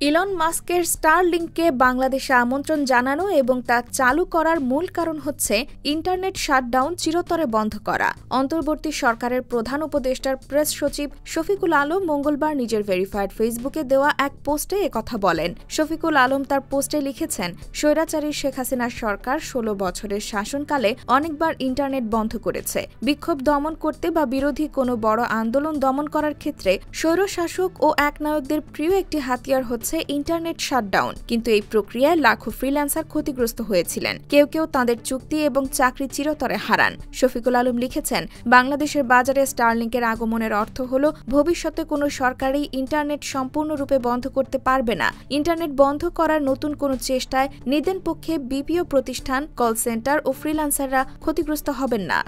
Elon মাস্কের স্টারলিংককে বাংলাদেশে আমন্ত্রণ জানানো এবং তা চালু করার মূল কারণ হচ্ছে ইন্টারনেট শাটডাউন চিরতরে বন্ধ করা। অন্তর্বর্তী সরকারের প্রধান উপদেষ্টার প্রেস সচিব শফিকুল আলম মঙ্গলবার নিজের ভেরিফাইড ফেসবুকে দেওয়া এক পোস্টে একথা বলেন। শফিকুল আলম তার পোস্টে লিখেছেন, স্বৈরাচারী শেখ হাসিনার সরকার ১৬ বছরের শাসনকালে অনেকবার ইন্টারনেট বন্ধ করেছে। বিক্ষোভ দমন করতে বা বিরোধী কোনো বড় আন্দোলন দমন করার ক্ষেত্রে স্বৈরশাসক ও একনায়কদের প্রিয় একটি হাতিয়ার হচ্ছে ইন্টারনেট শাটডাউন। কিন্তু এই প্রক্রিয়ায় লাখো ফ্রিল্যান্সার ক্ষতিগ্রস্ত হয়েছিলেন। কেউ কেউ তাদের চুক্তি এবং চাকরি চিরতরে হারান। শফিকুল আলম লিখেছেন, বাংলাদেশের বাজারে স্টারলিংকের আগমনের অর্থ হল ভবিষ্যতে কোনো সরকারই ইন্টারনেট সম্পূর্ণরূপে বন্ধ করতে পারবে না। ইন্টারনেট বন্ধ করার নতুন কোনো চেষ্টায় নিদেন পক্ষে বিপিও প্রতিষ্ঠান, কল সেন্টার ও ফ্রিল্যান্সাররা ক্ষতিগ্রস্ত হবেন না।